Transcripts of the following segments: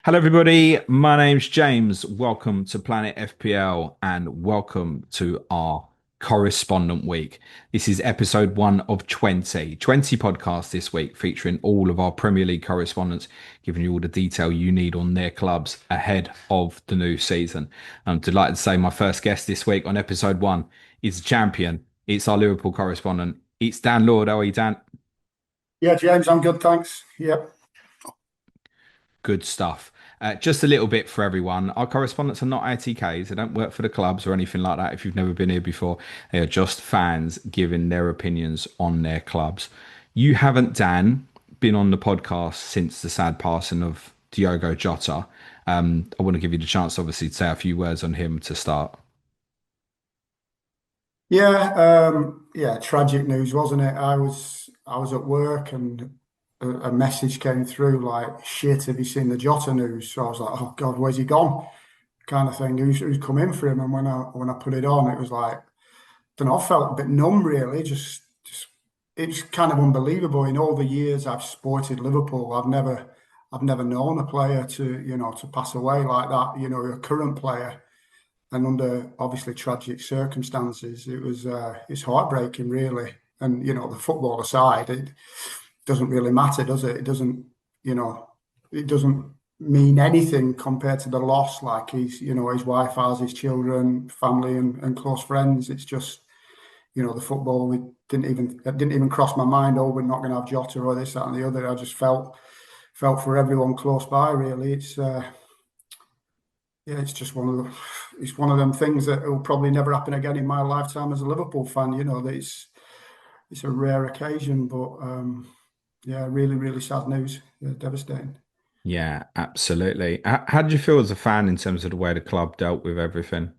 Hello, everybody. My name's James. Welcome to Planet FPL and welcome to our Correspondent Week. This is episode 1 of 20 podcasts this week featuring all of our Premier League correspondents, giving you all the detail you need on their clubs ahead of the new season. I'm delighted to say my first guest this week on episode 1 is a champion. It's our Liverpool correspondent. It's Dan Lord. How are you, Dan? Yeah, James, I'm good, thanks. Yep. Good stuff. Just a little bit for everyone. Our correspondents are not ATKs. They don't work for the clubs or anything like that. If you've never been here before, they are just fans giving their opinions on their clubs. You haven't, Dan, been on the podcast since the sad passing of Diogo Jota. I want to give you the chance, obviously, to say a few words on him to start. Yeah, tragic news, wasn't it? I was at work and a message came through like, shit, have you seen the Jota news? So I was like, oh God, where's he gone? Kind of thing. Who's come in for him? And when I put it on, it was like, don't know, I felt a bit numb really. Just it's kind of unbelievable. In all the years I've supported Liverpool, I've never known a player to pass away like that, a current player and under obviously tragic circumstances. It's heartbreaking, really. And the football aside, it doesn't really matter, does it? You know, it doesn't mean anything compared to the loss. Like his wife has, his children, family, and close friends. It's just the football. It didn't even cross my mind. Oh, we're not going to have Jota or this, that, and the other. I just felt for everyone close by. Really, yeah, it's one of them things that will probably never happen again in my lifetime as a Liverpool fan. That it's a rare occasion, but yeah, really, really sad news. Yeah, devastating. Yeah, absolutely. How did you feel as a fan in terms of the way the club dealt with everything?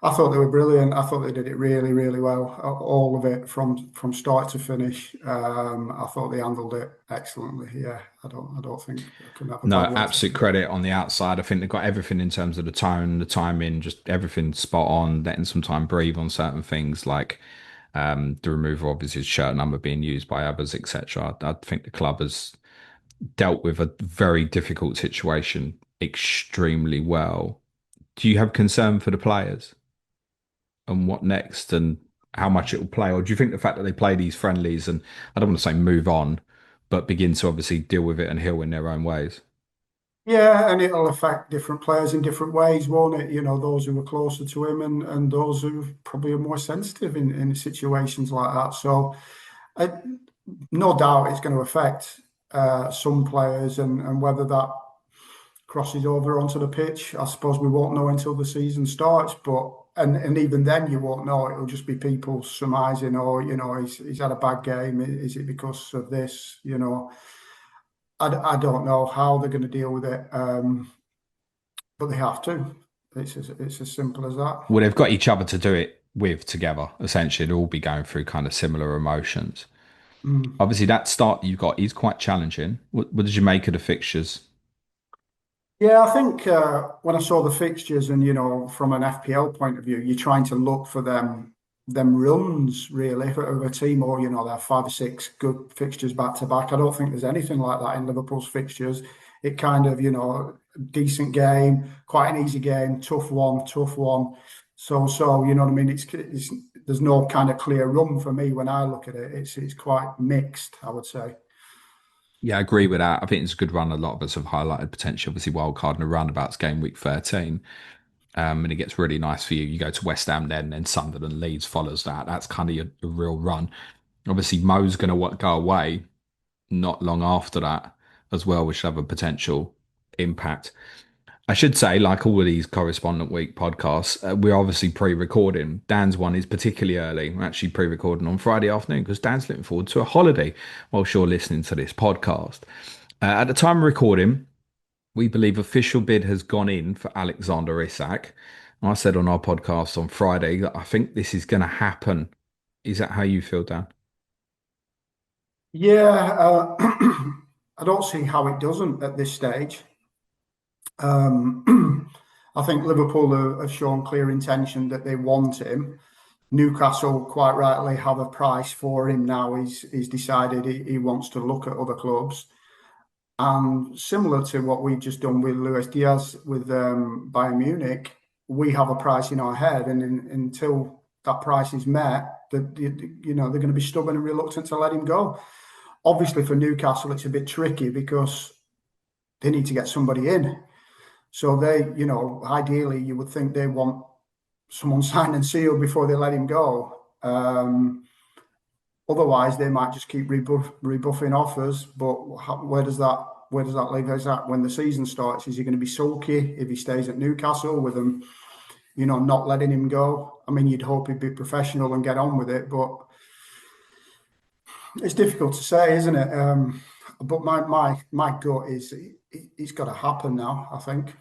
I thought they were brilliant. I thought they did it really, really well. All of it from start to finish. I thought they handled it excellently. Yeah, I don't think I can have a bad No, word to absolute say. credit on the outside. I think they've got everything in terms of the tone, the timing, just everything spot on, letting some time breathe on certain things like the removal of his shirt number being used by others, etc. I think the club has dealt with a very difficult situation extremely well. Do you have concern for the players and what next and how much it will play? Or do you think the fact that they play these friendlies and I don't want to say move on, but begin to obviously deal with it and heal in their own ways? Yeah, and it'll affect different players in different ways, won't it? Those who are closer to him and those who probably are more sensitive in situations like that. So, I, no doubt it's going to affect some players, and whether that crosses over onto the pitch, I suppose we won't know until the season starts. But and even then, you won't know. It'll just be people surmising, or he's had a bad game. Is it because of this? I don't know how they're going to deal with it, but they have to. It's as simple as that. Well, they've got each other to do it with together. Essentially, they'll all be going through kind of similar emotions. Mm. Obviously, that start that you've got is quite challenging. What did you make of the fixtures? Yeah, I think when I saw the fixtures, and from an FPL point of view, you're trying to look for them runs really of a team, or they have 5 or 6 good fixtures back to back. I don't think there's anything like that in Liverpool's fixtures. It kind of decent game, quite an easy game, tough one, tough one. So you know what I mean. It's there's no kind of clear run for me when I look at it. It's quite mixed, I would say. Yeah, I agree with that. I think it's a good run. A lot of us have highlighted potential, obviously, wild card and a roundabouts game week 13. And it gets really nice for you. You go to West Ham then Sunderland, Leeds follows that. That's kind of your real run. Obviously, Mo's going to go away not long after that as well, which will have a potential impact. I should say, like all of these Correspondent Week podcasts, we're obviously pre-recording. Dan's one is particularly early. We're actually pre-recording on Friday afternoon because Dan's looking forward to a holiday whilst you're listening to this podcast. At the time of recording, we believe official bid has gone in for Alexander Isak. I said on our podcast on Friday that I think this is going to happen. Is that how you feel, Dan? Yeah, I don't see how it doesn't at this stage. I think Liverpool have shown clear intention that they want him. Newcastle, quite rightly, have a price for him now. He's decided he wants to look at other clubs. And similar to what we've just done with Luis Diaz with Bayern Munich, we have a price in our head, and until that price is met, they're going to be stubborn and reluctant to let him go. Obviously, for Newcastle, it's a bit tricky because they need to get somebody in. So ideally, you would think they want someone signed and sealed before they let him go. Otherwise, they might just keep rebuffing offers. But where does that leave Isak when the season starts? Is he going to be sulky if he stays at Newcastle with them, not letting him go? I mean, you'd hope he'd be professional and get on with it, but it's difficult to say, isn't it? But my gut is it's got to happen now, I think.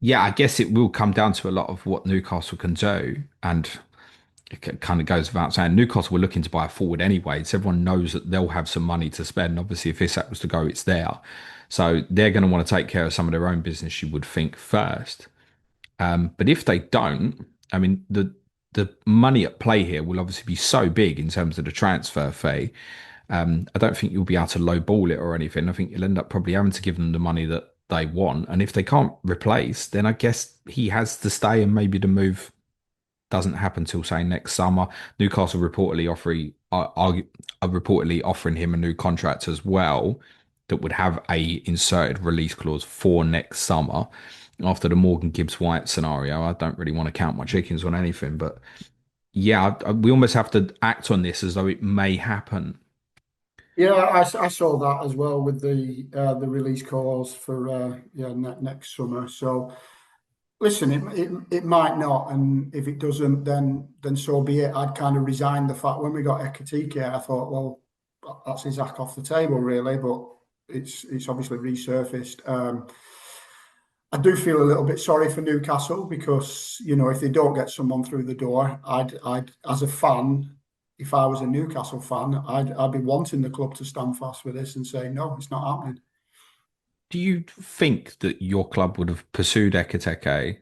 Yeah, I guess it will come down to a lot of what Newcastle can do. And it kind of goes without saying, Newcastle were looking to buy a forward anyway. So everyone knows that they'll have some money to spend. Obviously, if Isak was to go, it's there. So they're going to want to take care of some of their own business, you would think, first. But if they don't, I mean, the money at play here will obviously be so big in terms of the transfer fee. I don't think you'll be able to lowball it or anything. I think you'll end up probably having to give them the money that they want. And if they can't replace, then I guess he has to stay and maybe the move doesn't happen till say next summer. Newcastle are reportedly offering him a new contract as well that would have a inserted release clause for next summer. After the Morgan Gibbs White scenario, I don't really want to count my chickens on anything, but yeah, we almost have to act on this as though it may happen. Yeah, I saw that as well with the release calls for next summer. So listen, it might not, and if it doesn't, then so be it. I'd kind of resigned the fact when we got Ekitike, I thought, well, that's Isak off the table, really, but it's obviously resurfaced. I do feel a little bit sorry for Newcastle because if they don't get someone through the door, I'd as a fan, if I was a Newcastle fan, I'd be wanting the club to stand fast with this and say no, it's not happening. Do you think that your club would have pursued Ekitike?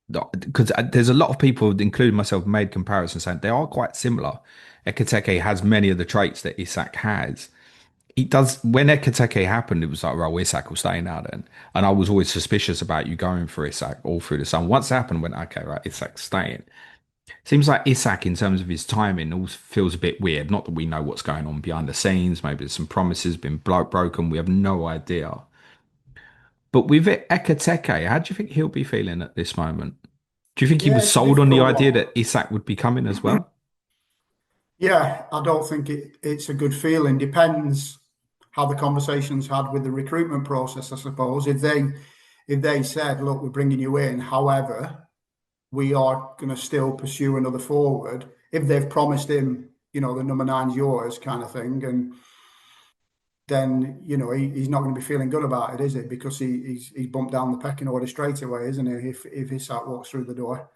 Because there's a lot of people, including myself, made comparisons saying they are quite similar. Ekitike has many of the traits that Isak has. He does. When Ekitike happened, it was like, well, Isak will stay now then. And I was always suspicious about you going for Isak all through the summer. Once it happened, I went, okay, right, Isak's staying. Seems like Isak, in terms of his timing, also feels a bit weird. Not that we know what's going on behind the scenes. Maybe there's some promises been broken. We have no idea. But with Ekiteke, how do you think he'll be feeling at this moment? Do you think he Yeah, was it's a sold on the difficult idea one. that Isak would be coming as well? Yeah, I don't think it's a good feeling. Depends how the conversations had with the recruitment process, I suppose. If they said, "Look, we're bringing you in, however, we are going to still pursue another forward," if they've promised him, the number nine's yours, kind of thing, and then he's not going to be feeling good about it, is it? Because he's bumped down the pecking order straight away, isn't he? If Isak walks through the door.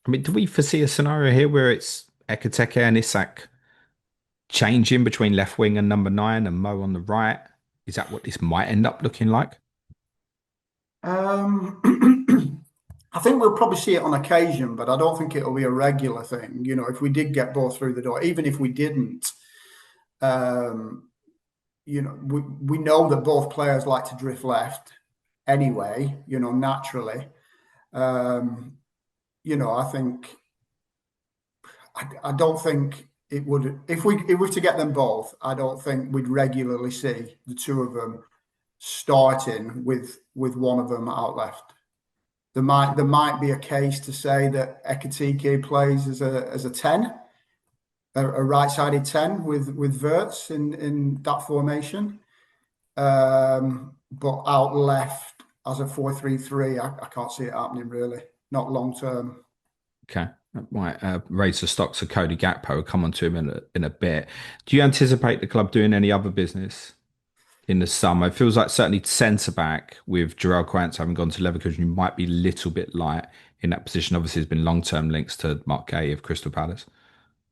I mean, do we foresee a scenario here where it's Ekiteke and Isak changing between left wing and number nine and Mo on the right? Is that what this might end up looking like? Um, I think we'll probably see it on occasion, but I don't think it'll be a regular thing. If we did get both through the door, even if we didn't, um, we know that both players like to drift left anyway, naturally. Um, I think I don't think it would if we were to get them both, I don't think we'd regularly see the two of them starting with one of them out left. There might be a case to say that Ekitike plays as a 10, a right-sided 10 with Wirtz in that formation. But out left as a 4-3-3, I can't see it happening really, not long term. Okay. That might raise the stocks of Cody Gakpo. We'll come on to him in a bit. Do you anticipate the club doing any other business in the summer? It feels like certainly centre back with Jarell Quance having gone to Leverkusen, you might be a little bit light in that position. Obviously, there's been long term links to Mark Gay of Crystal Palace.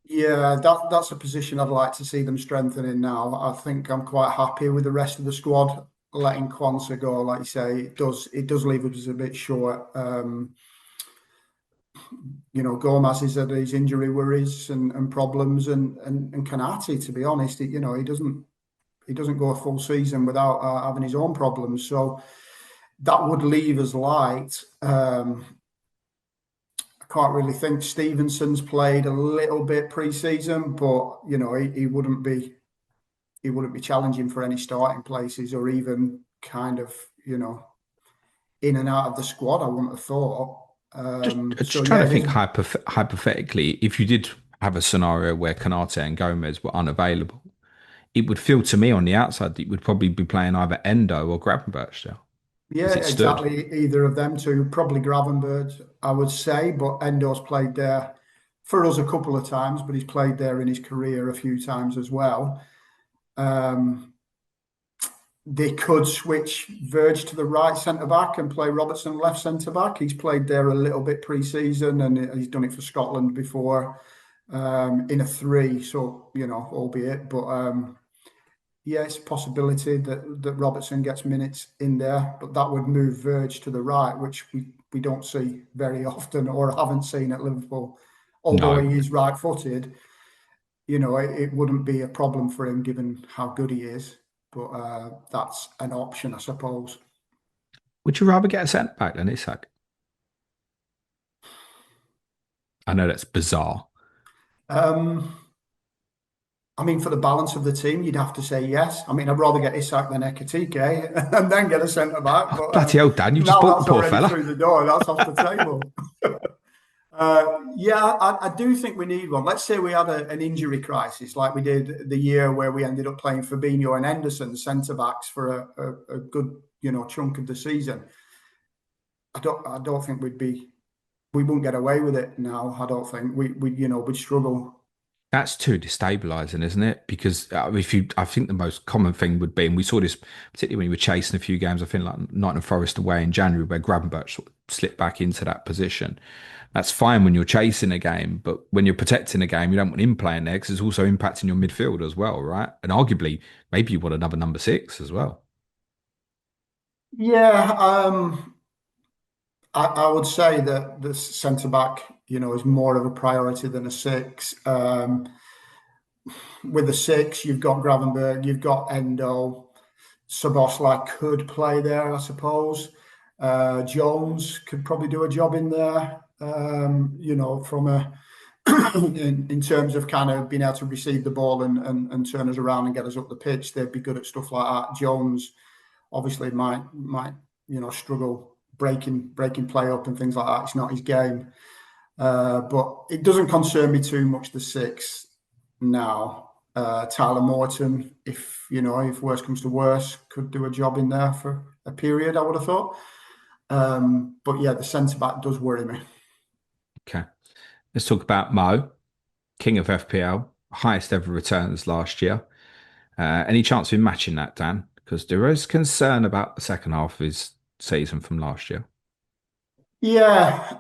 Yeah, that's a position I'd like to see them strengthening now. I think I'm quite happy with the rest of the squad letting Kwanzaa go. Like you say, it does leave us a bit short. Gomez has had his injury worries and problems, and Kanati, to be honest, he doesn't he doesn't go a full season without having his own problems. So that would leave us light. I can't really think. Stevenson's played a little bit pre-season, but he wouldn't be challenging for any starting places or even kind of in and out of the squad. I wouldn't have thought. So Just trying yeah, to it think is. hypothetically, if you did have a scenario where Canate and Gomez were unavailable, it would feel to me on the outside that you would probably be playing either Endo or Gravenberch still, Yeah, as it stood. exactly. Either of them two, probably Gravenberch, I would say. But Endo's played there for us a couple of times, but he's played there in his career a few times as well. Um, they could switch Verge to the right centre back and play Robertson left centre back. He's played there a little bit pre-season and he's done it for Scotland before in a three. So albeit, but yeah, it's a possibility that Robertson gets minutes in there, but that would move Verge to the right, which we don't see very often or haven't seen at Liverpool. Although No. he is right-footed, it wouldn't be a problem for him given how good he is. But that's an option, I suppose. Would you rather get a centre back than Isak? I know that's bizarre. Um, I mean, for the balance of the team, you'd have to say yes. I mean, I'd rather get Isak than Ekitike and then get a centre back. Oh, But bloody hell, Dan, you just now bought the that's poor already fella. through the door. That's off the table. Yeah, I do think we need one. Let's say we had an injury crisis like we did the year where we ended up playing Fabinho and Henderson centre backs for a good chunk of the season. I don't think we wouldn't get away with it now. I don't think we'd struggle. That's too destabilizing, isn't it? Because I think the most common thing would be, and we saw this particularly when we were chasing a few games, I think like Nottingham Forest away in January, where Gravenberch sort of slipped back into that position. That's fine when you're chasing a game, but when you're protecting a game, you don't want him playing there because it's also impacting your midfield as well, right? And arguably, maybe you want another number six as well. Yeah, I would say that the centre back, is more of a priority than a six. With a six, you've got Gravenberg, you've got Endo, Szoboszlai could play there, I suppose. Jones could probably do a job in there. From a in terms of kind of being able to receive the ball and turn us around and get us up the pitch, they'd be good at stuff like that. Jones obviously might struggle breaking play up and things like that. It's not his game. But it doesn't concern me too much, the six now. Tyler Morton, if worse comes to worse, could do a job in there for a period, I would have thought. But yeah, the centre back does worry me. Okay. Let's talk about Mo, king of FPL, highest ever returns last year. Any chance of him matching that, Dan? Because there is concern about the second half of his season from last year. Yeah,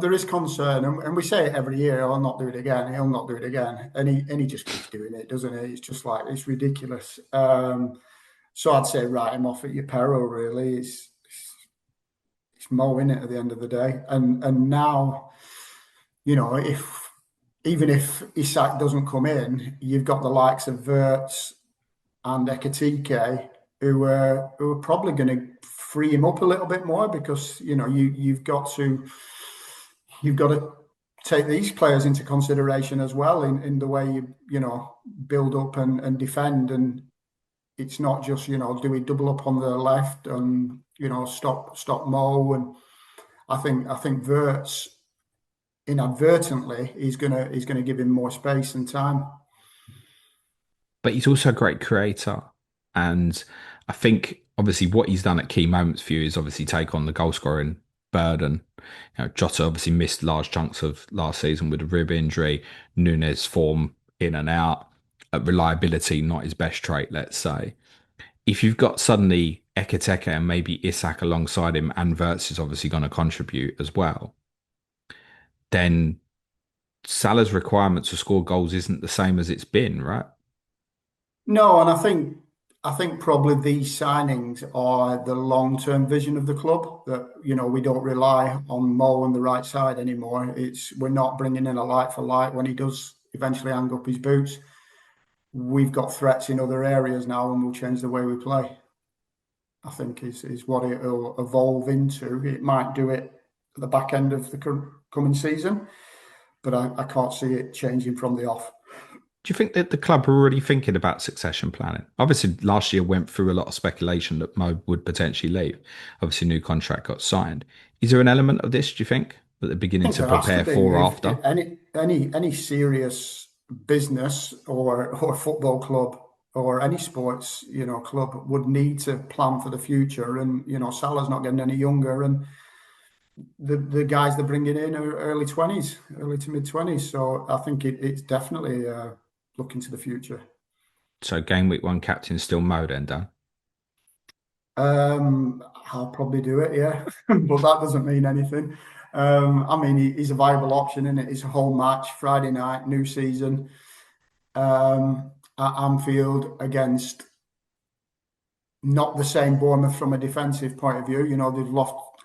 there is concern, and we say it every year. I'll not do it again. He'll not do it again, and he just keeps doing it, doesn't he? It's just like it's ridiculous. So I'd say write him off at your peril. Really, it's Mo in it at the end of the day, and now if even if Isak doesn't come in, you've got the likes of Wirtz and Ekitike who are probably going to free him up a little bit more because you've got to take these players into consideration as well in the way you build up and defend, and it's not just do we double up on the left and stop Mo. And I think Wirtz inadvertently he's gonna give him more space and time. But he's also a great creator. And I think obviously what he's done at key moments for you is obviously take on the goal scoring burden. Jota obviously missed large chunks of last season with a rib injury, Nunes form in and out, reliability not his best trait, let's say. If you've got suddenly Ekitike and maybe Isak alongside him, and Wirtz is obviously going to contribute as well, then Salah's requirement to score goals isn't the same as it's been, right? No, and I think probably these signings are the long-term vision of the club that we don't rely on Mo on the right side anymore. We're not bringing in a light for light when he does eventually hang up his boots. we've got threats in other areas now, and we'll change the way we play. I think is what it will evolve into. It might do it at the back end of the coming season, but I can't see it changing from the off. Do you think that the club are already thinking about succession planning? Obviously, last year went through a lot of speculation that Mo would potentially leave. Obviously, new contract got signed. Is there an element of this, do you think, that they're beginning I think to there has to prepare be. for If after? any serious business or football club or any sports club would need to plan for the future, and Salah's not getting any younger, and the guys they're bringing in are early 20s, early to mid 20s. So I think it's definitely looking to the future. So, game week one captain still Mo then, Dan? I'll probably do it, yeah, but that doesn't mean anything. I mean, he's a viable option, and it's a home match Friday night, new season, at Anfield against not the same Bournemouth from a defensive point of view. They've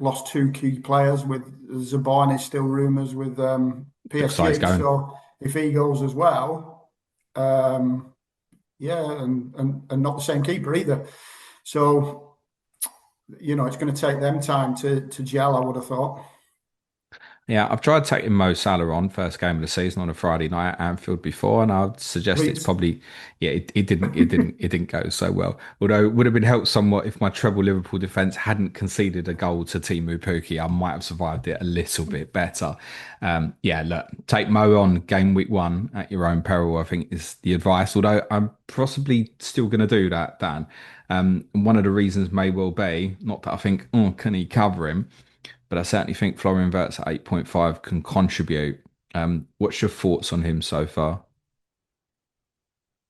lost two key players with Zabon is still rumours with Looks like he's PSG. going. So if he goes as well, yeah, and not the same keeper either. So it's going to take them time to gel, I would have thought. Yeah, I've tried taking Mo Salah on first game of the season on a Friday night at Anfield before, and I'd suggest it's Please. probably yeah, it didn't go so well. Although it would have been helped somewhat if my treble Liverpool defence hadn't conceded a goal to Timu Puki, I might have survived it a little bit better. Yeah, look, take Mo on game week one at your own peril, I think is the advice. Although I'm possibly still going to do that, Dan. And one of the reasons may well be not that I think, oh, can he cover him? But I certainly think Florian Wirtz at 8.5 can contribute. What's your thoughts on him so far?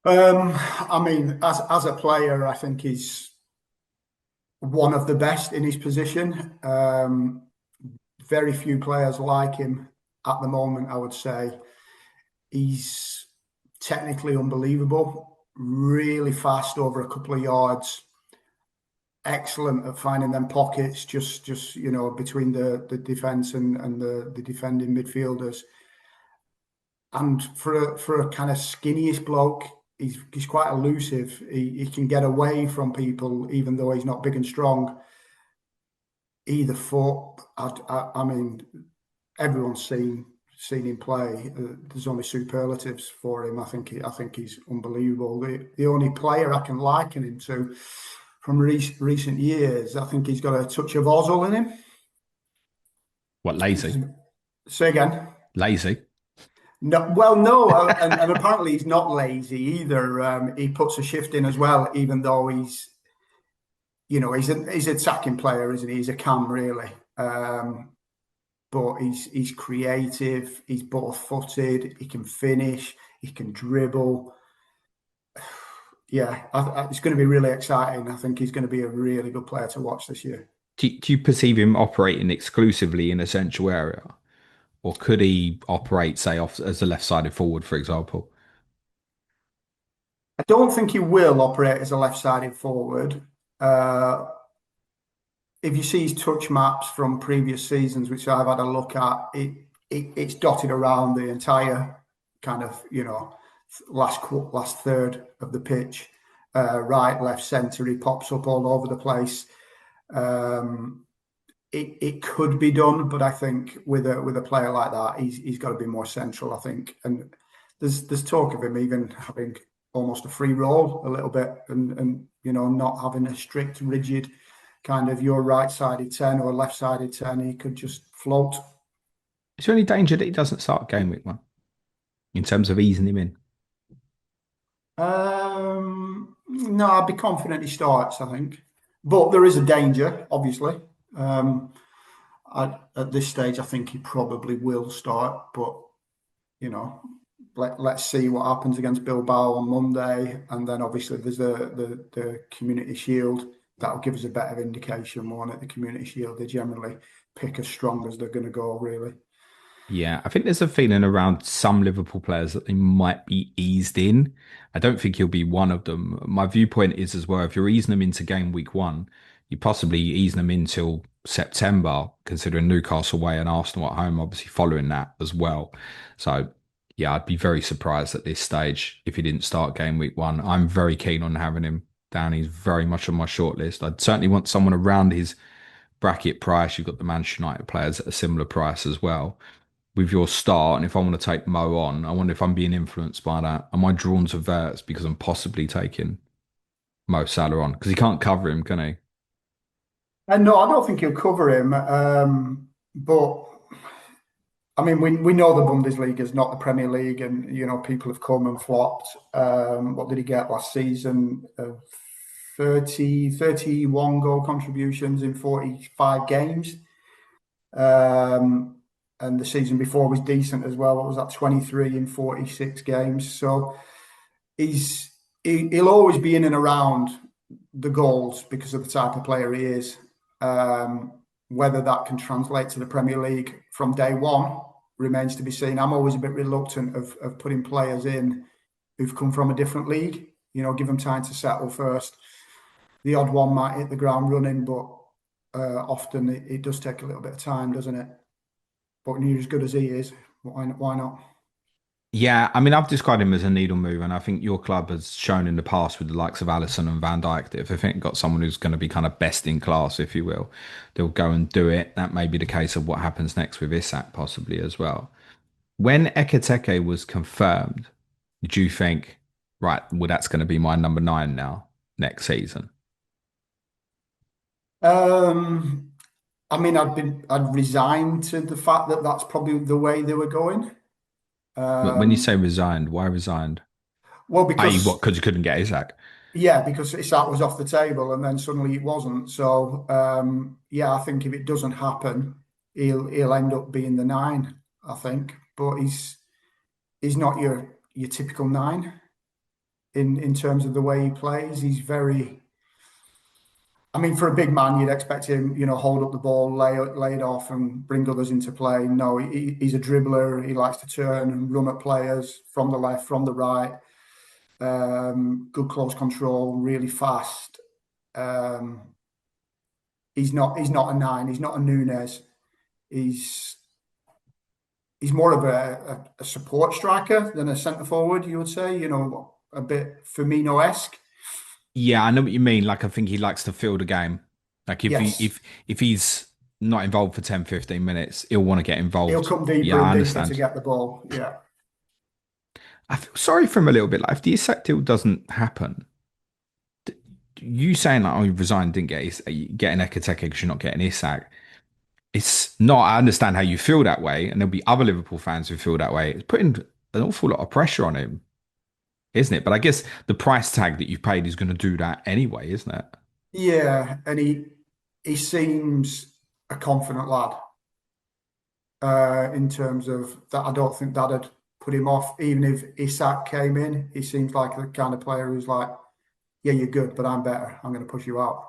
I mean, as a player, I think he's one of the best in his position. Very few players like him at the moment, I would say. He's technically unbelievable, really fast over a couple of yards, excellent at finding them pockets, just between the defense and the defending midfielders. And for a kind of skinniest bloke, he's quite elusive. He can get away from people, even though he's not big and strong. Either foot, I mean, everyone's seen him play. There's only superlatives for him. I think he's unbelievable. The only player I can liken him to from recent years, I think he's got a touch of Ozil in him. What, lazy? Say again. Lazy? No, well, no, and apparently he's not lazy either. He puts a shift in as well, even though he's an attacking player, isn't he? He's a cam really, but he's creative. He's both-footed. He can finish. He can dribble. Yeah, it's going to be really exciting. I think he's going to be a really good player to watch this year. Do you perceive him operating exclusively in a central area? Or could he operate, say, off as a left-sided forward, for example? I don't think he will operate as a left-sided forward. Uh, if you see his touch maps from previous seasons, which I've had a look at, it's dotted around the entire kind of last third of the pitch, right, left, centre. He pops up all over the place. Um, it could be done, but I think with a player like that, he's got to be more central. I think, and there's talk of him even having almost a free role a little bit, and not having a strict, rigid kind of your right-sided 10 or left-sided 10. He could just float. Is there any danger that he doesn't start game week one in terms of easing him in? No, I'd be confident he starts, I think. But there is a danger, obviously. Um, at this stage, I think he probably will start. But, you know, let's see what happens against Bilbao on Monday. And then obviously there's the Community Shield. That'll give us a better indication, won't it? The Community Shield, they generally pick as strong as they're going to go, really. Yeah, I think there's a feeling around some Liverpool players that they might be eased in. I don't think he'll be one of them. My viewpoint is as well, if you're easing them into game week one, you possibly easing them until September, considering Newcastle away and Arsenal at home, obviously following that as well. So Yeah, I'd be very surprised at this stage if he didn't start game week 1. I'm very keen on having him down. He's very much on my shortlist. I'd certainly want someone around his bracket price. You've got the Manchester United players at a similar price as well. With your start, and if I want to take Mo on, I wonder if I'm being influenced by that. Am I drawn to Wirtz because I'm possibly taking Mo Salah on? Because he can't cover him, can he? And no, I don't think he'll cover him. But I mean, we know the Bundesliga is not the Premier League, and people have come and flopped. What did he get last season? 31 goal contributions in 45 games. Um, and the season before was decent as well. What was that? 23 in 46 games. So he'll always be in and around the goals because of the type of player he is. Um, Whether that can translate to the Premier League from day one remains to be seen. I'm always a bit reluctant of putting players in who've come from a different league. Give them time to settle first. The odd one might hit the ground running, but often it does take a little bit of time, doesn't it? But when you're as good as he is, why not? Yeah, I mean, I've described him as a needle mover, and I think your club has shown in the past with the likes of Alisson and Van Dijk that if they think got someone who's going to be kind of best in class, if you will, they'll go and do it. That may be the case of what happens next with Isak, possibly as well. When Ekitike was confirmed, did you think, right, well, that's going to be my number 9 now next season? Um, I mean, I'd resigned to the fact that that's probably the way they were going. When you Um, say resigned, why resigned? well, I.e., what? because Because you couldn't get Isak. yeah, because Isak was off the table and then suddenly it wasn't. So yeah, I think if it doesn't happen, he'll end up being the nine. I think, but he's not your typical nine in terms of the way he plays. He's very. I mean, for a big man, you'd expect him, hold up the ball, lay it off, and bring others into play. No, he's a dribbler. He likes to turn and run at players from the left, from the right. Good close control, really fast. Um, he's not a nine. He's not a Nunes. He's he's more of a support striker than a centre forward. You would say, a bit Firmino-esque. Yeah, I know what you mean. Like, I think he likes to field a game. Like, if he Yes, if he's not involved for 10, 15 minutes, he'll want to get he'll involved. come Yeah, deeper and I deeper to understand. get the ball. Yeah. I feel sorry for him a little bit. Like, if the Isak deal doesn't happen, you saying like, oh, you resigned, didn't get getting Ekiteke because you're not getting Isak. It's not. I understand how you feel that way, and there'll be other Liverpool fans who feel that way. It's putting an awful lot of pressure on him, isn't it? But I guess the price tag that you've paid is going to do that anyway, isn't it? Yeah, and he seems a confident lad in terms of that. I don't think that'd put him off. Even if Isak came in, he seems like the kind of player who's like, "Yeah, you're good, but I'm better. I'm going to push you out."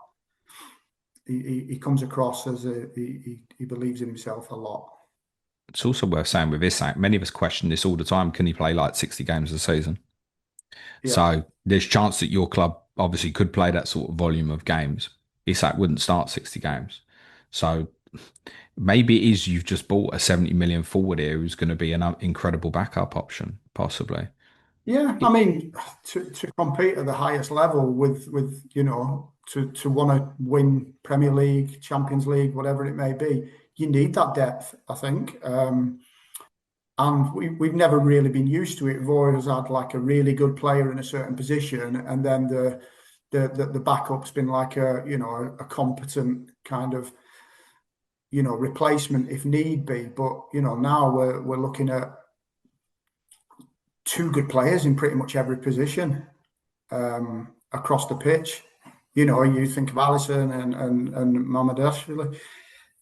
He comes across as he believes in himself a lot. It's also worth saying with Isak, many of us question this all the time. Can he play like 60 games a season? Yeah, So there's chance that your club obviously could play that sort of volume of games. Isak wouldn't start 60 games. So maybe it is you've just bought a 70 million forward here who's going to be an incredible backup option, possibly. yeah. I mean, to compete at the highest level with to want to win Premier League, Champions League, whatever it may be, you need that depth. I think. And we've never really been used to it. We've always had like a really good player in a certain position, and then the backup's been like a competent kind of replacement if need be. But now we're looking at two good players in pretty much every position across the pitch. You think of Alisson and Mamadashvili.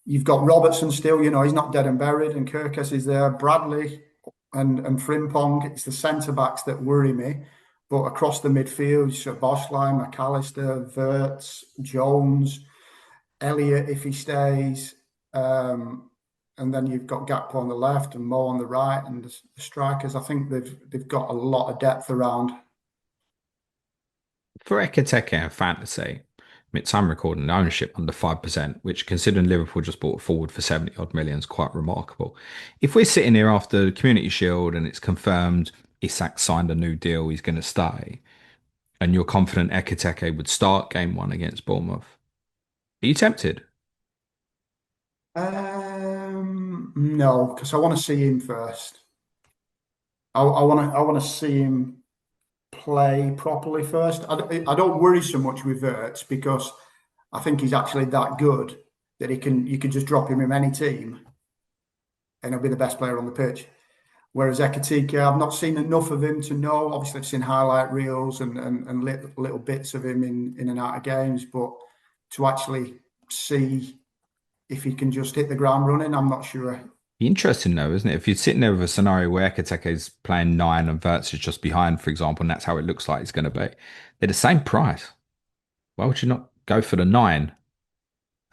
You've got Robertson still. He's not dead and buried, and Kerkez is there. Bradley and Frimpong. It's the centre backs that worry me. But across the midfield, you've got Boschlein, McAllister, Wirtz, Jones, Elliott if he stays. And then you've got Gakpo on the left and Mo on the right, and the strikers. I think they've got a lot of depth around. For Ekiteke and fantasy, At time recording, ownership under 5%, which considering Liverpool just bought forward for 70 odd million is quite remarkable. If we're sitting here after the Community Shield and it's confirmed Isak signed a new deal, he's going to stay, and you're confident Ekitike would start game one against Bournemouth, are you tempted? No, because I want to see him first. I want to see him play properly first. I don't worry so much with Wirtz because I think he's actually that good that you can just drop him in any team and he'll be the best player on the pitch. Whereas Ekitike, I've not seen enough of him to know. Obviously, I've seen highlight reels and little bits of him in and out of games, but to actually see if he can just hit the ground running, I'm not sure. Interesting though, isn't it? If you're sitting there with a scenario where Ekitike is playing nine and Wirtz is just behind, for example, and that's how it looks like it's going to be, they're the same price. Why would you not go for the nine?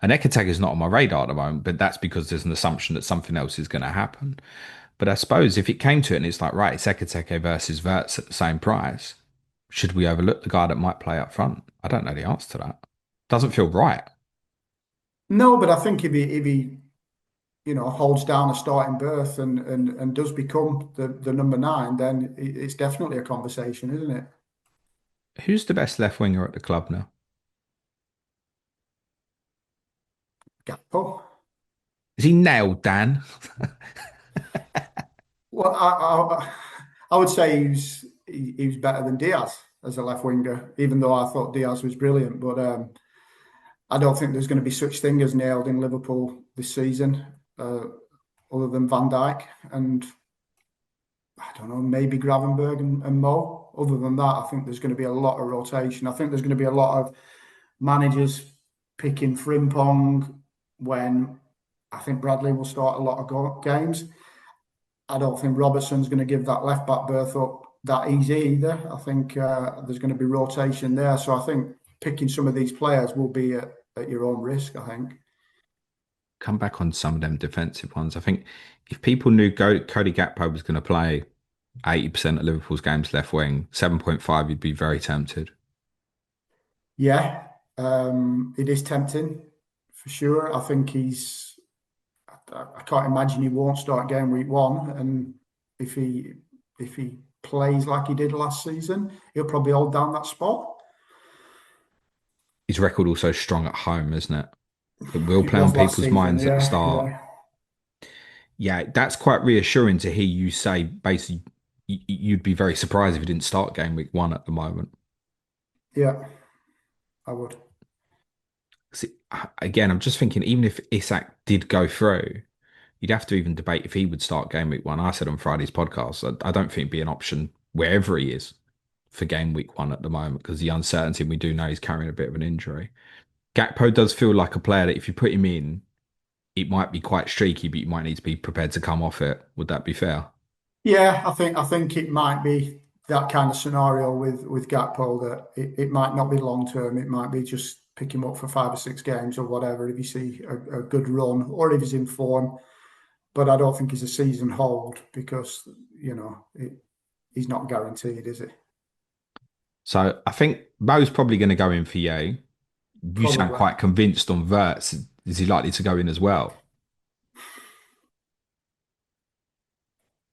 And Ekitike is not on my radar at the moment, but that's because there's an assumption that something else is going to happen. But I suppose if it came to it and it's like, right, it's Ekitike versus Wirtz at the same price, should we overlook the guy that might play up front? I don't know the answer to that. Doesn't feel right. No, but I think if he holds down a starting berth and does become the number nine, then it's definitely a conversation, isn't it? Who's the best left winger at the club now? Gakpo. Is he nailed, Dan? Well, I would say he was better than Diaz as a left winger, even though I thought Diaz was brilliant. But I don't think there's going to be such thing as nailed in Liverpool this season, other than Van Dijk and I don't know, maybe Gravenberg and Mo. Other than that, I think there's going to be a lot of rotation. I think there's going to be a lot of managers picking Frimpong when I think Bradley will start a lot of games. I don't think Robertson's going to give that left back berth up that easy either. I think there's going to be rotation there. So I think picking some of these players will be at your own risk, I think. Come back on some of them defensive ones. I think if people knew Cody Gakpo was going to play 80% of Liverpool's games left wing, 7.5, you'd be very tempted. Yeah, it is tempting for sure. I think I can't imagine he won't start game week one. And if he plays like he did last season, he'll probably hold down that spot. His record also strong at home, isn't it? It will It play on was last people's season, minds at the yeah, start. yeah, Yeah, that's quite reassuring to hear you say basically you'd be very surprised if he didn't start game week one at the moment. yeah. I would. See, again, I'm just thinking, even if Isak did go through, you'd have to even debate if he would start game week one. I said on Friday's podcast, I don't think it'd be an option wherever he is for game week one at the moment because the uncertainty, we do know he's carrying a bit of an injury. Gakpo does feel like a player that if you put him in, it might be quite streaky, but you might need to be prepared to come off it. Would that be fair? Yeah, I think it might be that kind of scenario with Gakpo that it might not be long term. It might be just pick him up for 5 or 6 games or whatever if you see a good run or if he's in form. But I don't think he's a season hold because he's not guaranteed, is it? So I think Mo's probably going to go in for you. You sound Probably. quite convinced on Wirtz. Is he likely to go in as well?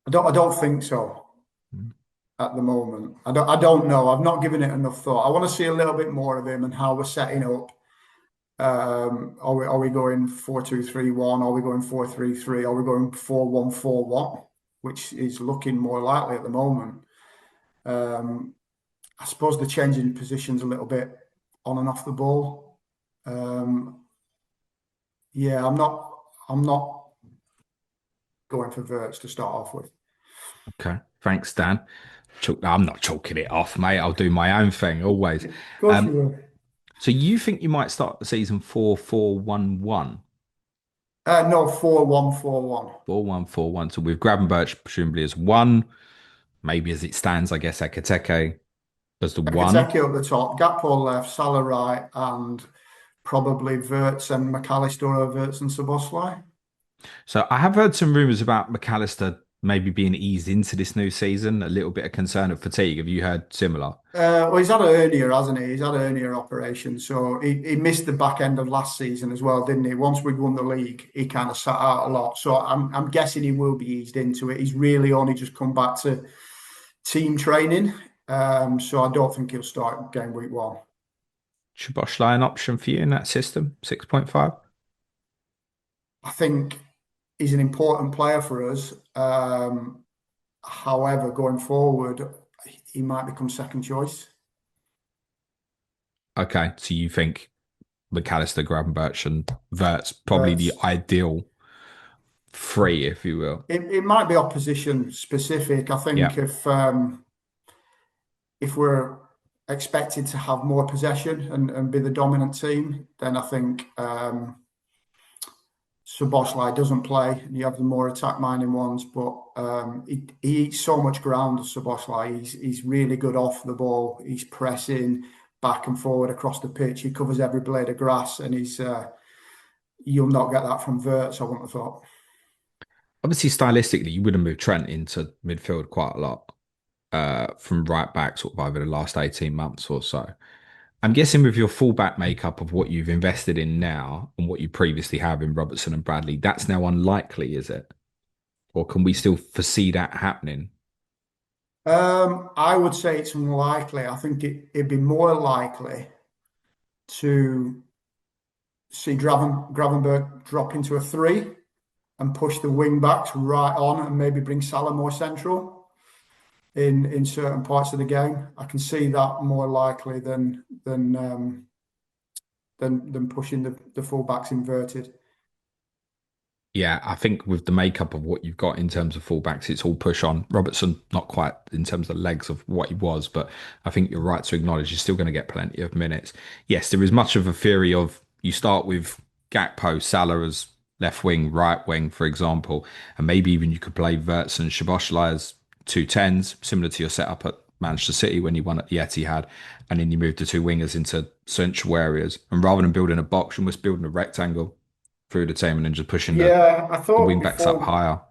I don't think so at the moment. I don't know. I've not given it enough thought. I want to see a little bit more of him and how we're setting up. Are we going 4-2-3-1? Are we going 4-3-3? Are we going 4-1-4-1? Which is looking more likely at the moment. I suppose the changing positions a little bit on and off the ball. Um, yeah, I'm not going for Wirtz to start off with. Okay. Thanks, Dan. I'm not chalking it off, mate. I'll do my own thing always. Of course you Um, will. so you think you might start the season 4-4-1-1? No, 4-1-4-1. 4-1-4-1. So with Gravenberch presumably as one, maybe as it stands, I guess Ekitike as the one. Ekitike up the top, Gakpo left, Salah right, and probably Wirtz and McAllister or Wirtz and Szoboszlai. So I have heard some rumours about McAllister maybe being eased into this new season? A little bit of concern of fatigue. Have you heard similar? Well, he's had a hernia, hasn't he? He's had a hernia operation, so he missed the back end of last season as well, didn't he? Once we'd won the league, he kind of sat out a lot. So I'm guessing he will be eased into it. He's really only just come back to team training, so I don't think he'll start game week 1. Szoboszlai an option for you in that system? 6.5? I think he's an important player for us. However, going forward, he might become second choice. Okay, so you think McAllister, Gravenberch, and Wirtz probably But the ideal three, if you will. it might be opposition specific. I think Yeah. if we're expected to have more possession and be the dominant team, then I think Szoboszlai doesn't play, and you have the more attack-minded ones. But he eats so much ground, Szoboszlai. He's really good off the ball. He's pressing back and forward across the pitch. He covers every blade of grass, and you'll not get that from Wirtz, I wouldn't have thought. Obviously, stylistically, you would have moved Trent into midfield quite a lot from right back sort of over the last 18 months or so. I'm guessing with your fullback makeup of what you've invested in now and what you previously have in Robertson and Bradley, that's now unlikely, is it? Or can we still foresee that happening? I would say it's unlikely. I think it'd be more likely to see Gravenberg drop into a three and push the wing backs right on and maybe bring Salah more central in certain parts of the game. I can see that more likely than pushing the full backs inverted. Yeah, I think with the makeup of what you've got in terms of fullbacks, it's all push on. Robertson, not quite in terms of the legs of what he was, but I think you're right to acknowledge he's still going to get plenty of minutes. Yes, there is much of a theory of you start with Gakpo, Salah as left wing, right wing, for example, and maybe even you could play Wirtz and Szoboszlai as two tens, similar to your setup at Manchester City when you won at the Etihad, and then you move the two wingers into central areas. And rather than building a box, you're almost building a rectangle through the team and then just pushing Yeah, the wing backs up higher.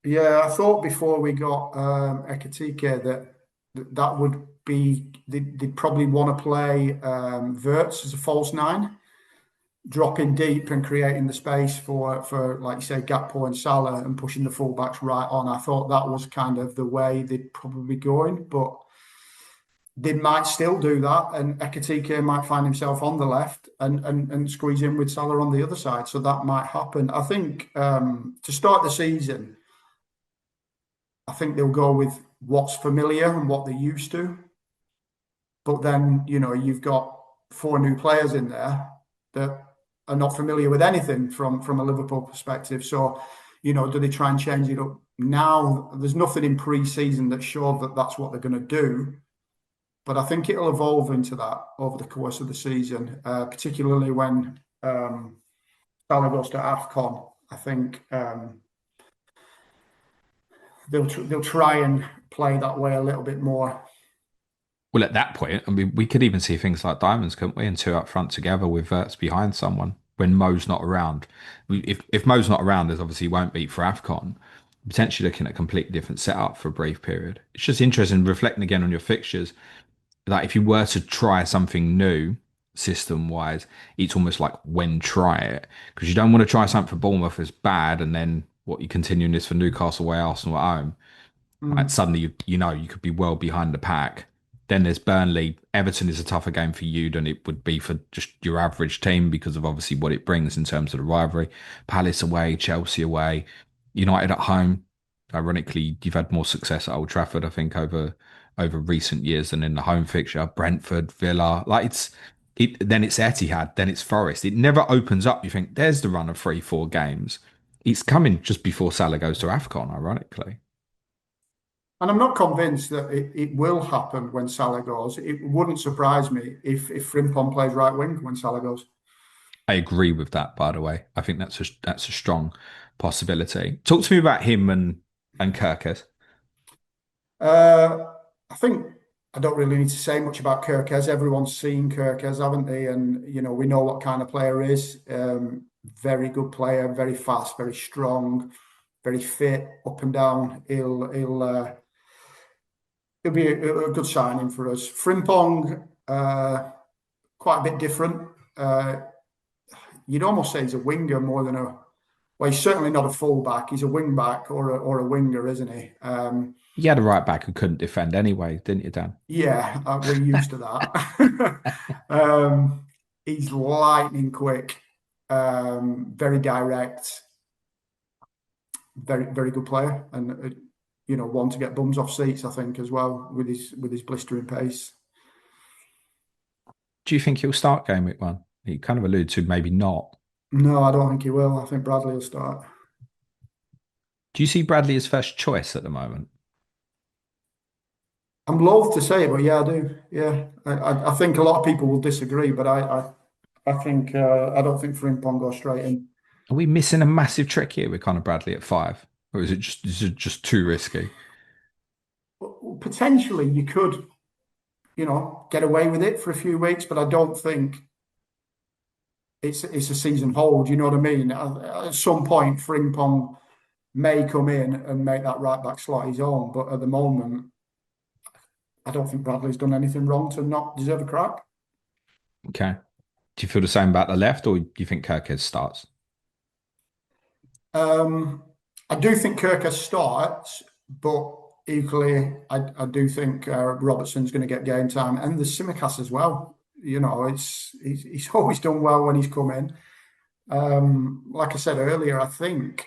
I thought before we got Ekitike that would be they'd probably want to play Wirtz as a false nine, dropping deep and creating the space for like you say Gakpo and Salah and pushing the fullbacks right on. I thought that was kind of the way they'd probably be going, but they might still do that, and Ekitike might find himself on the left and squeeze in with Salah on the other side. So that might happen. I think to start the season, I think they'll go with what's familiar and what they're used to. But then, you've got four new players in there that are not familiar with anything from a Liverpool perspective. So, do they try and change it up now? There's nothing in pre-season that showed that that's what they're going to do. But I think it'll evolve into that over the course of the season, particularly when Salah goes to AFCON. I think they'll try and play that way a little bit more. Well, at that point, I mean, we could even see things like diamonds, couldn't we? And two up front together with Verts behind someone when Mo's not around. If Mo's not around, there's obviously won't be for AFCON. Potentially looking at a completely different setup for a brief period. It's just interesting reflecting again on your fixtures. Like if you were to try something new system wise, it's almost like when try it because you don't want to try something for Bournemouth as bad and then what you continuing this for Newcastle away, Arsenal at home. Like Mm. suddenly you could be well behind the pack. Then there's Burnley. Everton is a tougher game for you than it would be for just your average team because of obviously what it brings in terms of the rivalry. Palace away, Chelsea away, United at home. Ironically, you've had more success at Old Trafford, I think, over recent years than in the home fixture. Brentford, Villa, like then it's Etihad, then it's Forest. It never opens up. You think there's the run of 3, 4 games. It's coming just before Salah goes to AFCON, ironically. And I'm not convinced that it will happen when Salah goes. It wouldn't surprise me if Frimpong plays right wing when Salah goes. I agree with that, by the way. I think that's a strong possibility. Talk to me about him and Kerkez. I think I don't really need to say much about Kerkez. Everyone's seen Kerkez, haven't they? And we know what kind of player he is. Very good player, very fast, very strong. very fit, up and down. He'll be a good signing for us. Frimpong, quite a bit different. Uh, you'd almost say he's a winger more than a. Well, he's certainly not a fullback. He's a wing back or a winger, isn't he? You had a right back who couldn't defend anyway, didn't you, Dan? Yeah, we're used to that. um, he's lightning quick, very direct, very good player, and one to get bums off seats, I think, as well with his blistering pace. Do you think he'll start game week 1? He kind of alluded to maybe not. No, I don't think he will. I think Bradley will start. Do you see Bradley as first choice at the moment? I'm loath to say it, but yeah, I do. Yeah, I think a lot of people will disagree, but I think I don't think Frimpong goes straight in. Are we missing a massive trick here with Conor Bradley at 5? Or is it just too risky? Potentially, you could, get away with it for a few weeks, but I don't think it's a season hold. You know what I mean? At some point, Frimpong may come in and make that right back slot his own, but at the moment, I don't think Bradley's done anything wrong to not deserve a crack. Okay. Do you feel the same about the left, or do you think Kerkez starts? Um, I do think Kerkez starts, but equally, I do think Robertson's going to get game time, and the Simicast as well. He's always done well when he's come in. Like I said earlier, I think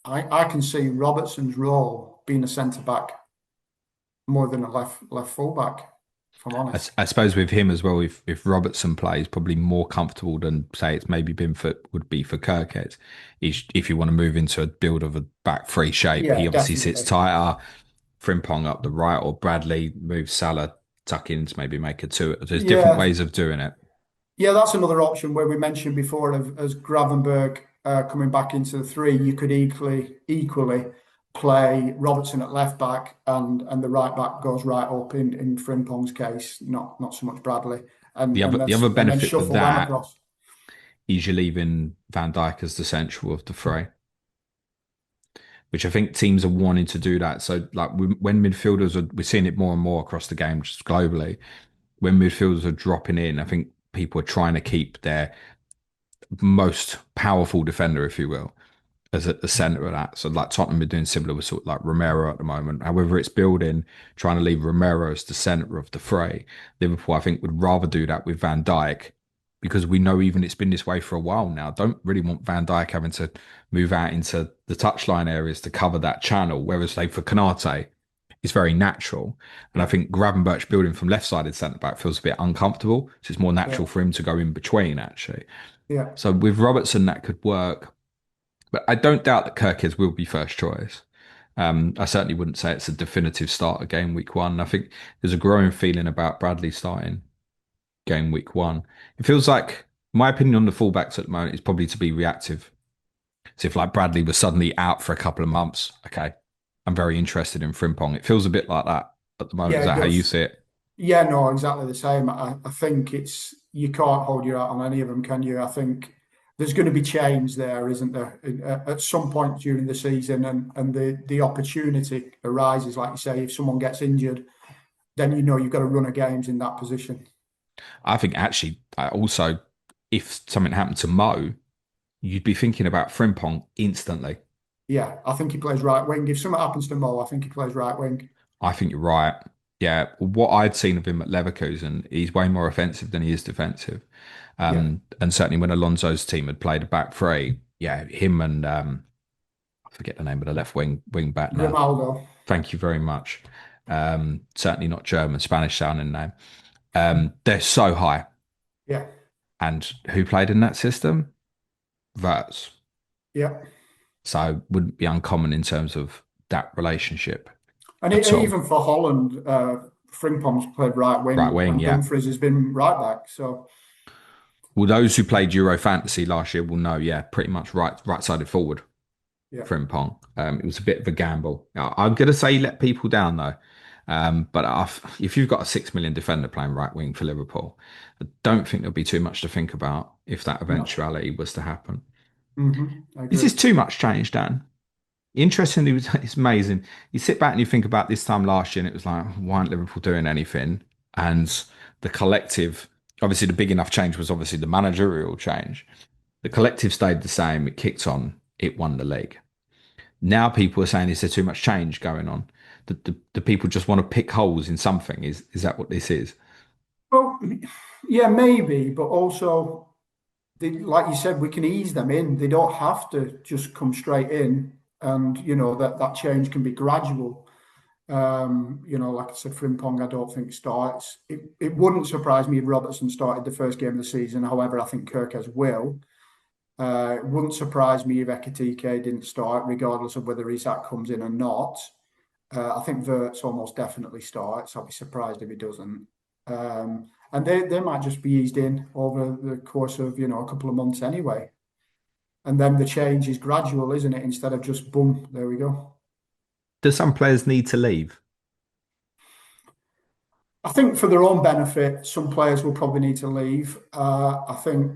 I can see Robertson's role being a centre back more than a left full back, if I'm I, honest. s- I suppose with him as well, if Robertson plays, probably more comfortable than say it's maybe been for would be for Kerkez. If you want to move into a build of a back three shape, he Yeah, obviously sits definitely. tighter. Frimpong up the right, or Bradley moves Salah tuck in to maybe make a two. There's different Yeah, ways of doing it. yeah, that's another option where we mentioned before of as Gravenberg coming back into the three. You could equally play Robertson at left back and the right back goes right up in Frimpong's case, not so much Bradley, The and other the other then benefit with shuffle them that across. is you're leaving Van Dijk as the central of the fray, which I think teams are wanting to do that. So like when midfielders are, we're seeing it more and more across the game, just globally. When midfielders are dropping in, I think people are trying to keep their most powerful defender, if you will, as at the centre of that. So like Tottenham are doing similar with sort of like Romero at the moment. However, it's building, trying to leave Romero as the centre of the fray. Liverpool, I think, would rather do that with Van Dijk because we know even it's been this way for a while now. Don't really want Van Dijk having to move out into the touchline areas to cover that channel. Whereas, say, for Kanate, it's very natural. And I Yeah, think Gravenberch building from left-sided centre back feels a bit uncomfortable. So it's more yeah, natural for him to go in between, actually. yeah. So with Robertson, that could work. But I don't doubt that Kerkez will be first choice. I certainly wouldn't say it's a definitive start of game week 1. I think there's a growing feeling about Bradley starting game week 1. It feels like my opinion on the fullbacks at the moment is probably to be reactive. So if like Bradley was suddenly out for a couple of months, okay, I'm very interested in Frimpong. It feels a bit like that at the moment. Yeah, Is it that how you does. see it? Yeah, no, exactly the same. I think it's you can't hold your hat on any of them, can you? I think there's going to be change there, isn't there? At some point during the season, and the opportunity arises, like you say, if someone gets injured, then you know you've got to run a games in that position. I think actually, I also, if something happened to Mo, you'd be thinking about Frimpong instantly. Yeah, I think he plays right wing. If something happens to Mo, I think he plays right wing. I think you're right. Yeah, what I'd seen of him at Leverkusen, he's way more offensive than he is defensive. Yeah, And certainly when Alonso's team had played a back three, yeah, him and I forget the name of the left wing back now. Grimaldo. Thank you very much. Certainly not German, Spanish sounding name. They're so high. Yeah, And who played in that system? Wirtz. yeah. So wouldn't be uncommon in terms of that relationship And at all. even for Holland, Frimpong's played right Right wing, wing, and yeah. Dumfries has been right back. So Well, those who played Euro Fantasy last year will know, yeah, pretty much right sided forward, yeah. Frimpong. It was a bit of a gamble. I'm going to say let people down though. But if you've got a 6 million defender playing right wing for Liverpool, I don't think there'll be too much to think about if that No. eventuality was to happen. I Is agree. this too much change, Dan? Interestingly, it's amazing. You sit back and you think about this time last year, and it was like, why aren't Liverpool doing anything? And the collective, obviously, the big enough change was obviously the managerial change. The collective stayed the same. It kicked on. It won the league. Now people are saying, is there too much change going on? The people just want to pick holes in something. Is that what this is? Well, yeah, maybe, but also, like you said, we can ease them in. They don't have to just come straight in, and that change can be gradual. Like I said, Frimpong, I don't think starts. It wouldn't surprise me if Robertson started the first game of the season. However, I think Kerkez will. It wouldn't surprise me if Ekitike didn't start, regardless of whether Isak comes in or not. I think Wirtz almost definitely starts. I'll be surprised if he doesn't. And they might just be eased in over the course of a couple of months anyway. And then the change is gradual, isn't it? Instead of just boom, there we go. Do some players need to leave? I think for their own benefit, some players will probably need to leave. I think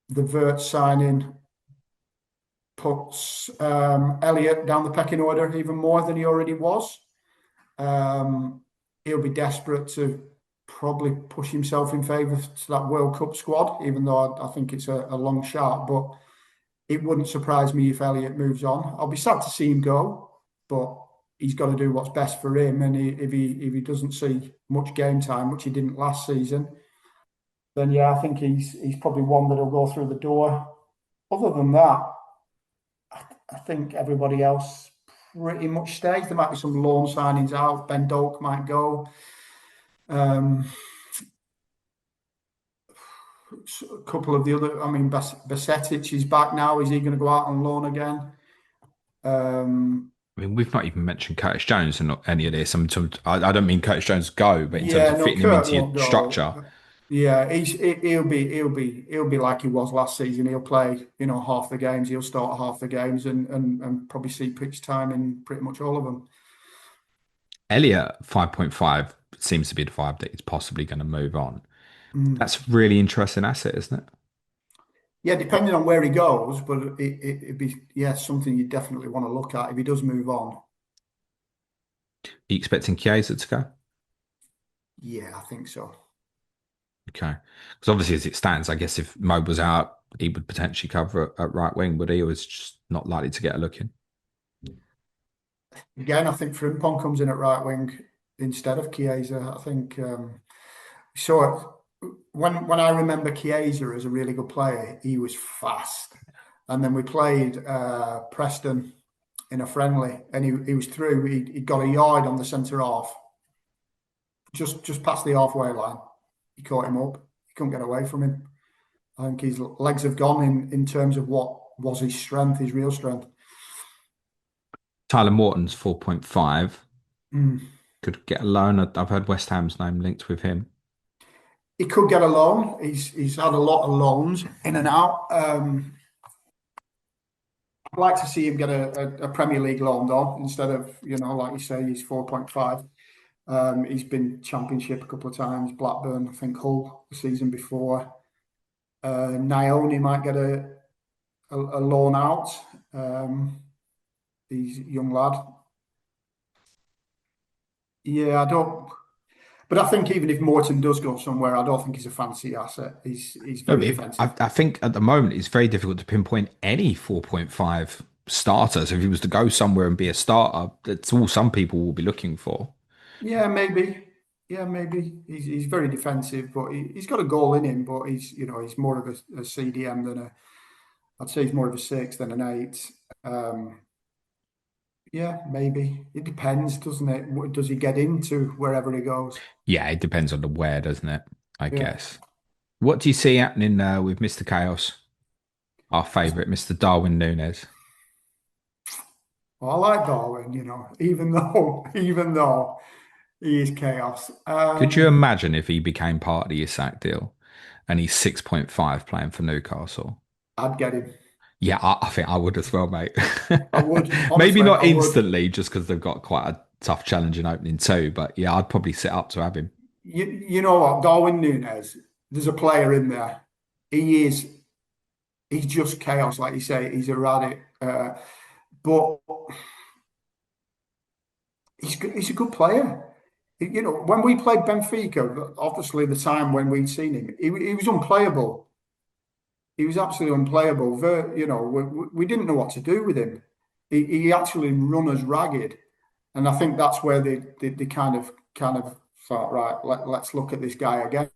the Wirtz signing puts Elliott down the pecking order even more than he already was. Um, he'll be desperate to probably push himself in favour to that World Cup squad, even though I think it's a long shot. But it wouldn't surprise me if Elliott moves on. I'll be sad to see him go, but he's got to do what's best for him. And if he doesn't see much game time, which he didn't last season, then yeah, I think he's probably one that'll go through the door. Other than that, I think everybody else pretty much stays. There might be some loan signings out. Ben Doak might go. Um, a couple of the other, I mean, Basetic is back now. Is he going to go out on loan again? I mean, we've not even mentioned Curtis Jones and not any of this. I don't mean Curtis Jones go, but in terms Yeah, of no, fitting him Kurt into your won't structure, go. Yeah, he'll be like he was last season. He'll play, half the games. He'll start half the games and probably see pitch time in pretty much all of them. Elliot 5.5 seems to be the vibe that he's possibly going to move on. Mm. That's a really interesting asset, isn't it? Yeah, depending on where he goes, but it'd be something you definitely want to look at if he does move on. Are you expecting Chiesa to go? Yeah, I think so. Okay. Because obviously, as it stands, I guess if Mo was out, he would potentially cover at right wing, but he was just not likely to get a look in. Again, I think Frimpong comes in at right wing instead of Chiesa. I think so. When I remember Chiesa as a really good player, he was fast, and then we played Preston in a friendly, and he was through. He got a yard on the centre half, just past the halfway line. He caught him up. He couldn't get away from him. I think his legs have gone in terms of what was his strength, his real strength. Tyler Morton's 4.5 Mm. could get a loan. I've heard West Ham's name linked with him. He could get a loan. He's had a lot of loans in and out. I'd like to see him get a Premier League loan though, instead of, like you say, he's 4.5. He's been Championship a couple of times, Blackburn, I think Hull the season before. Naoni might get a loan out. He's a young lad. Yeah, I don't. But I think even if Morton does go somewhere, I don't think he's a fancy asset. He's No, very defensive. I think at the moment it's very difficult to pinpoint any 4.5 starters. If he was to go somewhere and be a starter, that's all some people will be looking for. Yeah, maybe. Yeah, maybe. He's very defensive, but he's got a goal in him. But he's more of a CDM than a. I'd say he's more of a six than an eight. Um, yeah, maybe. It depends, doesn't it? What does he get into wherever he goes? Yeah, it depends on the where, doesn't it? I Yeah. guess. What do you see happening with Mr. Chaos, our favourite, Mr. Darwin Nunes? Well, I like Darwin, even though he is chaos. Could you imagine if he became part of the Isak deal and he's 6.5 playing for Newcastle? I'd get him. Yeah, I think I would as well, mate. I would, Maybe honestly, not I would. instantly, just because they've got quite a tough challenge in opening too. But yeah, I'd probably sit up to have him. You know what? Darwin Nunes, there's a player in there. He is, he's just chaos, like you say. He's erratic. but he's a good player. You know, when we played Benfica, obviously the time when we'd seen him, he was unplayable. He was absolutely unplayable. You know, we didn't know what to do with him. He actually run us ragged, and I think that's where they kind of thought, right, let's look at this guy again.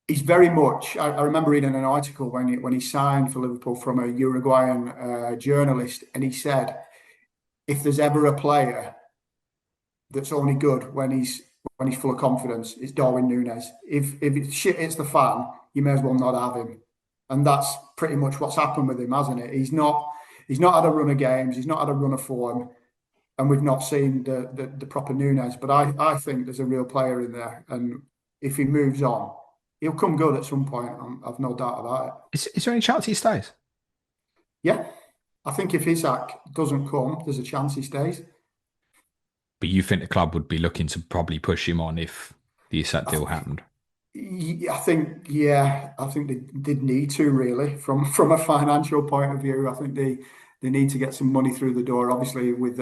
He's very much. I remember reading an article when he signed for Liverpool from a Uruguayan journalist, and he said, if there's ever a player that's only good when he's full of confidence, it's Darwin Núñez. If shit hits the fan, you may as well not have him, and that's pretty much what's happened with him, hasn't it? He's not had a run of games, he's not had a run of form, and we've not seen the proper Núñez. But I think there's a real player in there, and if he moves on, he'll come good at some point. I've no doubt about it. Is there any chance he stays? Yeah, I think if Isak doesn't come, there's a chance he stays. But you think the club would be looking to probably push him on if the Isak I, deal happened? I think, yeah, I think they did need to really from a financial point of view. I think they need to get some money through the door. Obviously, with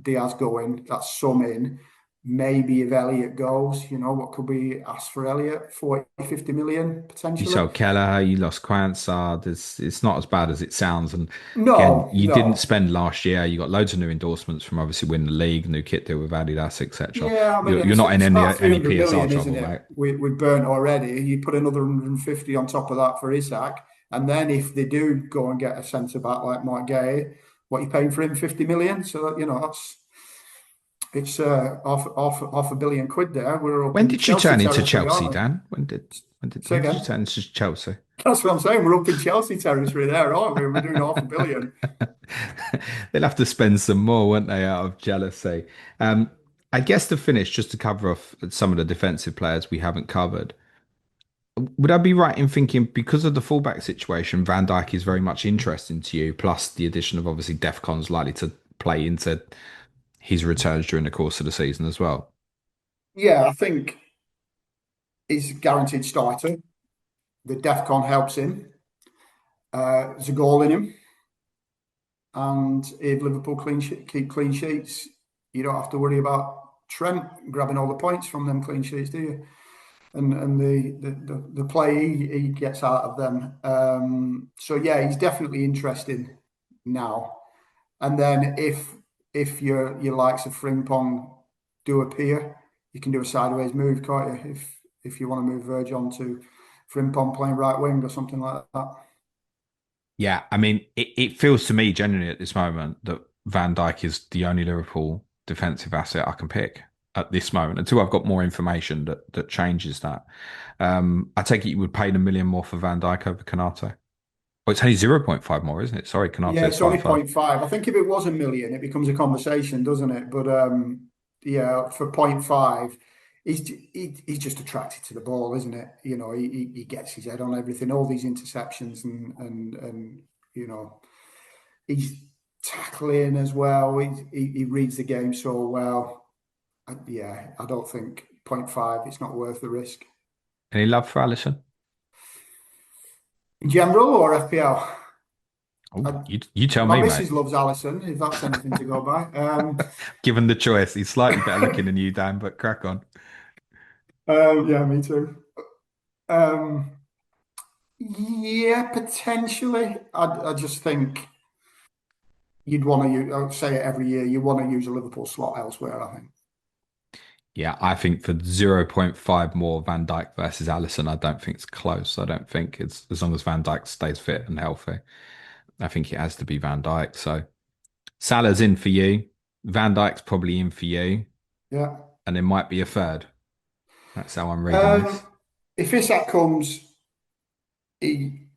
Diaz going, that's some in. Maybe if Elliot goes, what could we ask for Elliot? 40, 50 million You potentially. sold Keller, you lost Quansard. It's not as bad as it sounds. And again, No, you didn't no. spend last year. You got loads of new endorsements from obviously winning the league, new kit deal with Adidas, etc. Yeah, I mean, You're it's, not in it's about any 300 PSR million, isn't trouble, it? mate. We burnt already. You put another 150 on top of that for Isak. And then if they do go and get a centre back like Mark Gay, what are you paying for him? 50 million. So, it's half a billion quid there. We're up When in did you Chelsea turn into territory, Chelsea, aren't we? Dan? Say When did you again. turn into Chelsea? That's what I'm saying. We're up in Chelsea territory there, aren't we? We're doing half a billion. They'll have to spend some more, won't they, out of jealousy? Um, I guess to finish, just to cover off some of the defensive players we haven't covered, would I be right in thinking because of the fullback situation, Van Dijk is very much interesting to you, plus the addition of obviously Defcon's likely to play into his returns during the course of the season as well? Yeah, I think he's a guaranteed starter. The DEFCON helps him. There's a goal in him. And if Liverpool keep clean sheets, you don't have to worry about Trent grabbing all the points from them clean sheets, do you? And the play he gets out of them. So yeah, he's definitely interested now. And then if your likes of Frimpong do appear, you can do a sideways move, can't you? If you want to move Verge on to Frimpong playing right wing or something like that. Yeah, I mean, it feels to me genuinely at this moment that Van Dijk is the only Liverpool defensive asset I can pick at this moment until I've got more information that changes that. I take it you would pay the million more for Van Dijk over Canate. Well, it's only 0.5 more, isn't it? Sorry, Canate Yeah, is it's only 5.5. 0.5. I think if it was a million, it becomes a conversation, doesn't it? But yeah, for 0.5, he's just attracted to the ball, isn't it? He gets his head on everything, all these interceptions and he's tackling as well. He reads the game so well. Yeah, I don't think 0.5, it's not worth the risk. Any love for Alisson? In general or FPL? Oh, you tell My me, mate. missus loves Alisson, if that's anything to go by. Given the choice, he's slightly better looking than you, Dan, but crack on. Yeah, me too. Um, yeah, potentially. I just think you'd want to use, I would say it every year, you want to use a Liverpool slot elsewhere, I think. Yeah, I think for zero point 0.5 more Van Dijk versus Alisson, I don't think it's close. I don't think it's as long as Van Dijk stays fit and healthy. I think it has to be Van Dijk. So Salah's in for you. Van Dijk's probably in for you. Yeah. And there might be a third. That's how I'm reading Um, this. if Isak comes, he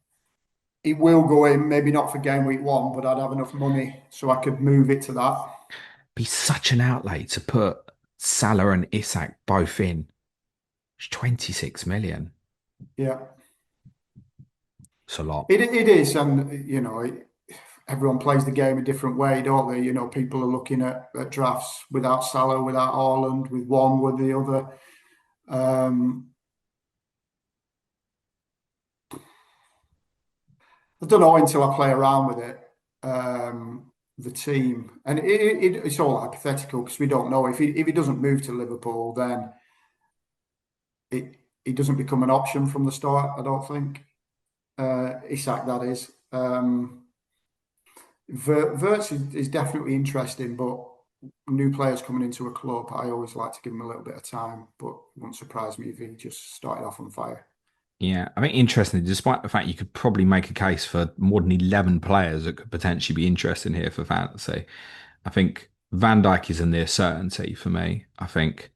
he will go in, maybe not for game week 1, but I'd have enough money so I could move it to that. Be such an outlay to put Salah and Isak both in. It's 26 million. Yeah. It's a lot. It is, and everyone plays the game a different way, don't they? People are looking at drafts without Salah, without Haaland, with one, with the other. Um, I don't know until I play around with it. the team, and it's all hypothetical because we don't know if he doesn't move to Liverpool, then it doesn't become an option from the start. I don't think Isak, that is. Wirtz is definitely interesting, but new players coming into a club, I always like to give them a little bit of time. But it wouldn't surprise me if he just started off on fire. Yeah, I mean, interestingly, despite the fact you could probably make a case for more than 11 players that could potentially be interesting here for fantasy, I think Van Dijk is a near certainty for me. I think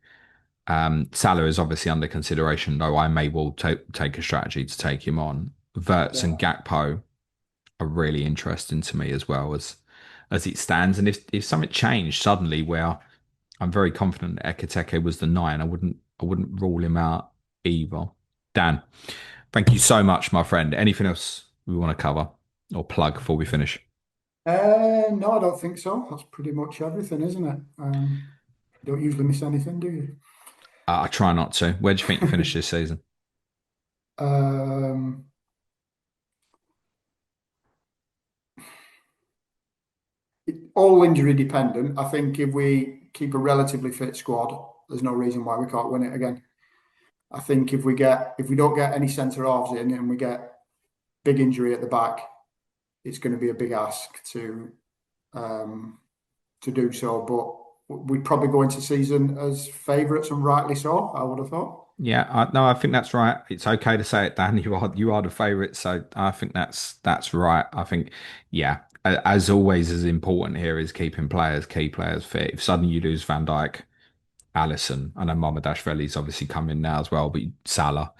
Salah is obviously under consideration, though I may well take a strategy to take him on. Wirtz and Yeah. Gakpo are really interesting to me as well as it stands. And if something changed suddenly where I'm very confident that Ekitike was the nine, I wouldn't rule him out either. Dan, thank you so much, my friend. Anything else we want to cover or plug before we finish? No, I don't think so. That's pretty much everything, isn't it? You don't usually miss anything, do I try not to. Where do you think you finish you? this season? um, all injury dependent. I think if we keep a relatively fit squad, there's no reason why we can't win it again. I think if we don't get any centre halves in and we get big injury at the back, it's going to be a big ask um, to do so. But we'd probably go into season as favourites, and rightly so, I would have thought. Yeah, no, I think that's right. It's okay to say it, Dan. You are the favourite, so I think that's right. I think, yeah, as always, as important here is keeping key players fit. If suddenly you lose Van Dijk, Alisson, I know Mamadashvili's obviously come in now as well, but Salah,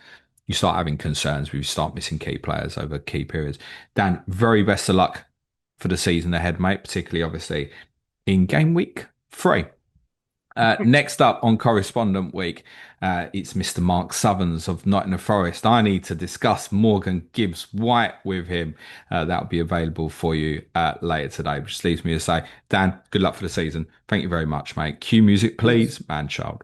you start having concerns when you start missing key players over key periods. Dan, very best of luck for the season ahead, mate. Particularly, obviously, in game week 3. Next up on Correspondent Week, it's Mr. Mark Southerns of Nottingham Forest. I need to discuss Morgan Gibbs White with him. That'll be available for you later today, which leaves me to say, Dan, good luck for the season. Thank you very much, mate. Cue music, Cheers. please, man child.